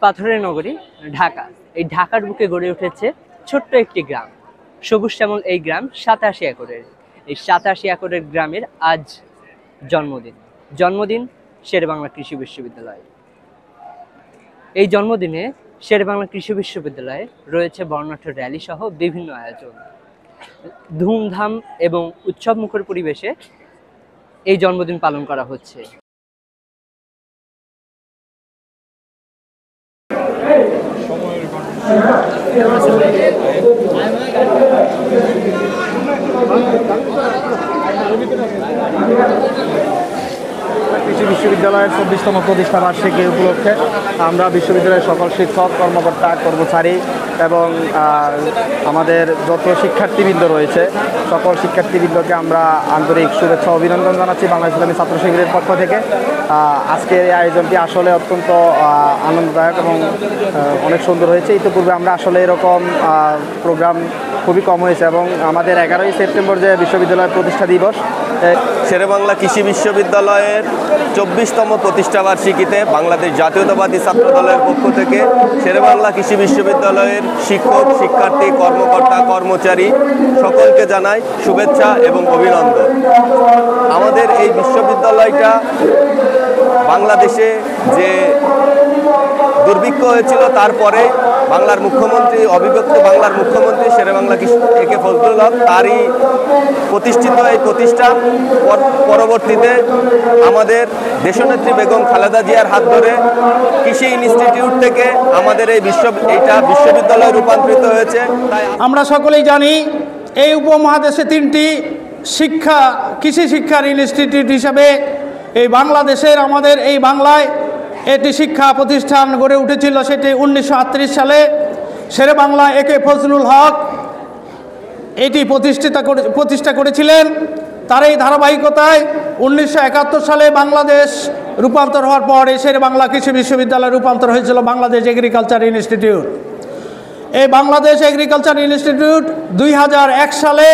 পাথরের নগরী ঢাকা। এই ঢাকার বুকে গড়ে উঠেছে ছোট্ট একটি গ্রাম, সবুজ শ্যামল এই গ্রাম ৮৭ একরের। এই ৮৭ একরের গ্রামের আজ জন্মদিন শেরেবাংলা কৃষি বিশ্ববিদ্যালয়। এই জন্মদিনে শেরেবাংলা কৃষি বিশ্ববিদ্যালয়ে রয়েছে বর্ণাঢ্য র্যালি সহ বিভিন্ন আয়োজন। ধুমধাম এবং উৎসবমুখর পরিবেশে এই জন্মদিন পালন করা হচ্ছে। কৃষি বিশ্ববিদ্যালয়ের ২৪তম প্রতিষ্ঠা বার্ষিকী উপলক্ষে আমরা বিশ্ববিদ্যালয়ের সকল শিক্ষক, কর্মকর্তা, কর্মচারী এবং আমাদের যত শিক্ষার্থীবৃন্দ রয়েছে সকল শিক্ষার্থীবৃন্দকে আমরা আন্তরিক শুভেচ্ছা অভিনন্দন জানাচ্ছি বাংলাদেশ ইসলামী ছাত্র শিবিরের পক্ষ থেকে। আজকের এই আয়োজনটি আসলে অত্যন্ত আনন্দদায়ক এবং অনেক সুন্দর হয়েছে। ইতিপূর্বে আমরা আসলে এরকম প্রোগ্রাম খুবই কম হয়েছে এবং আমাদের ১১ই সেপ্টেম্বর যে বিশ্ববিদ্যালয় প্রতিষ্ঠা দিবস, শেরেবাংলা কৃষি বিশ্ববিদ্যালয়ের ২৪তম প্রতিষ্ঠাবার্ষিকীতে বাংলাদেশ জাতীয়তাবাদী ছাত্র দলের পক্ষ থেকে শেরেবাংলা কৃষি বিশ্ববিদ্যালয়ের শিক্ষক, শিক্ষার্থী, কর্মকর্তা, কর্মচারী সকলকে জানাই শুভেচ্ছা এবং অভিনন্দন। আমাদের এই বিশ্ববিদ্যালয়টা বাংলাদেশে যে দুর্ভিক্ষ হয়েছিল তারপরে বাংলার মুখ্যমন্ত্রী, অবিভক্ত বাংলার মুখ্যমন্ত্রী শেরেবাংলা একে ফজলুল হক তারই প্রতিষ্ঠিত এই প্রতিষ্ঠান পরবর্তীতে আমাদের দেশনেত্রী বেগম খালেদা জিয়ার হাত ধরে কৃষি ইনস্টিটিউট থেকে আমাদের এই বিশ্ববিদ্যালয় রূপান্তরিত হয়েছে। তাই আমরা সকলেই জানি এই উপমহাদেশে ৩টি কৃষি শিক্ষার ইনস্টিটিউট হিসাবে এই বাংলাদেশের আমাদের এই বাংলায় এটি শিক্ষা প্রতিষ্ঠান গড়ে উঠেছিল। সেটি ১৯৩৮ সালে শেরেবাংলা একে ফজলুল হক এটি প্রতিষ্ঠা করেছিলেন। তার এই ধারাবাহিকতায় ১৯৭১ সালে বাংলাদেশ রূপান্তর হওয়ার পর এই শেরেবাংলা কৃষি বিশ্ববিদ্যালয় রূপান্তর হয়েছিল বাংলাদেশ এগ্রিকালচার ইনস্টিটিউট। এই বাংলাদেশ এগ্রিকালচার ইনস্টিটিউট ২০০১ সালে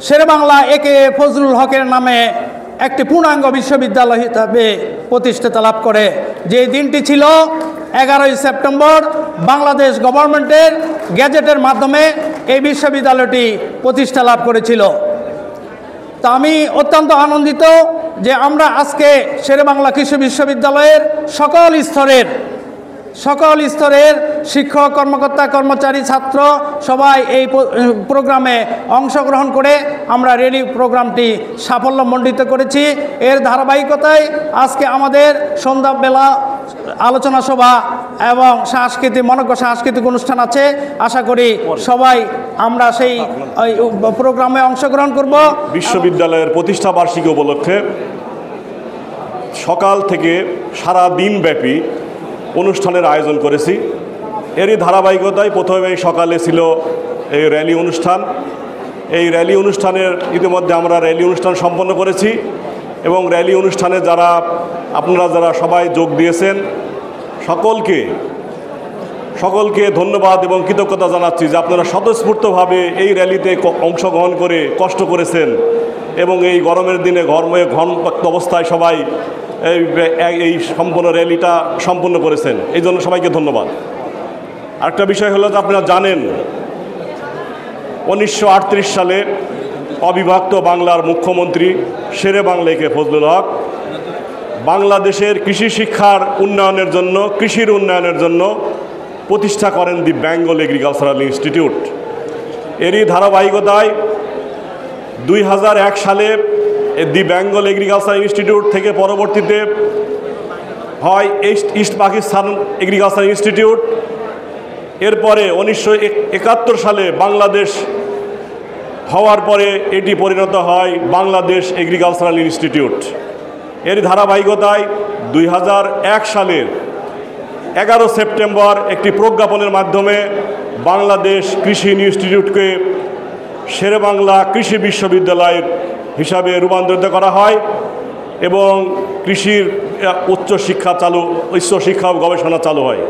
শেরেবাংলা একে ফজলুল হকের নামে একটি পূর্ণাঙ্গ বিশ্ববিদ্যালয় হিসাবে প্রতিষ্ঠাতা লাভ করে। যে দিনটি ছিল ১১ই সেপ্টেম্বর, বাংলাদেশ গভর্নমেন্টের গ্যাজেটের মাধ্যমে এই বিশ্ববিদ্যালয়টি প্রতিষ্ঠা লাভ করেছিল। তা আমি অত্যন্ত আনন্দিত যে আমরা আজকে শেরেবাংলা কৃষি বিশ্ববিদ্যালয়ের সকল স্তরের শিক্ষক, কর্মকর্তা, কর্মচারী, ছাত্র সবাই এই প্রোগ্রামে অংশগ্রহণ করে আমরা র্যালি প্রোগ্রামটি সাফল্যমণ্ডিত করেছি। এর ধারাবাহিকতায় আজকে আমাদের সন্ধ্যাবেলা আলোচনা সভা এবং মনোজ্ঞ সাংস্কৃতিক অনুষ্ঠান আছে। আশা করি সবাই আমরা সেই প্রোগ্রামে অংশগ্রহণ করব। বিশ্ববিদ্যালয়ের প্রতিষ্ঠা বার্ষিকী উপলক্ষে সকাল থেকে সারা দিনব্যাপী অনুষ্ঠানের আয়োজন করেছি। এরই ধারাবাহিকতায় প্রথমে সকালে ছিল এই র্যালি অনুষ্ঠান। এই র্যালি অনুষ্ঠানের ইতিমধ্যে আমরা র্যালি অনুষ্ঠান সম্পন্ন করেছি এবং র্যালি অনুষ্ঠানে আপনারা সবাই যোগ দিয়েছেন সকলকে ধন্যবাদ এবং কৃতজ্ঞতা জানাচ্ছি যে আপনারা স্বতঃস্ফূর্তভাবে এই র্যালিতে অংশগ্রহণ করে কষ্ট করেছেন এবং এই গরমের দিনে ঘর্মাক্ত অবস্থায় সবাই এই সম্পূর্ণ র্যালিটা সম্পন্ন করেছেন। এই জন্য সবাইকে ধন্যবাদ। আরেকটা বিষয় হলো যে আপনারা জানেন ১৯৩৮ সালে অবিভক্ত বাংলার মুখ্যমন্ত্রী শেরেবাংলা একে ফজলুল হক বাংলাদেশের কৃষি শিক্ষার উন্নয়নের জন্য, কৃষির উন্নয়নের জন্য প্রতিষ্ঠা করেন দি বেঙ্গল এগ্রিকালচারাল ইনস্টিটিউট। এরই ধারাবাহিকতায় ২০০১ সালে দি বেঙ্গল এগ্রিকালচার ইনস্টিটিউট থেকে পরবর্তীতে হয় ইস্ট পাকিস্তান এগ্রিকালচার ইনস্টিটিউট। এরপরে ১৯৭১ সালে বাংলাদেশ হওয়ার পরে এটি পরিণত হয় বাংলাদেশ এগ্রিকালচারাল ইনস্টিটিউট। এর ধারাবাহিকতায় ২০০১ সালের ১১ সেপ্টেম্বর একটি প্রজ্ঞাপনের মাধ্যমে বাংলাদেশ কৃষি ইনস্টিটিউটকে শেরেবাংলা কৃষি বিশ্ববিদ্যালয়ের হিসাবে রূপান্তরিত করা হয় এবং কৃষির উচ্চ শিক্ষা ও গবেষণা চালু হয়।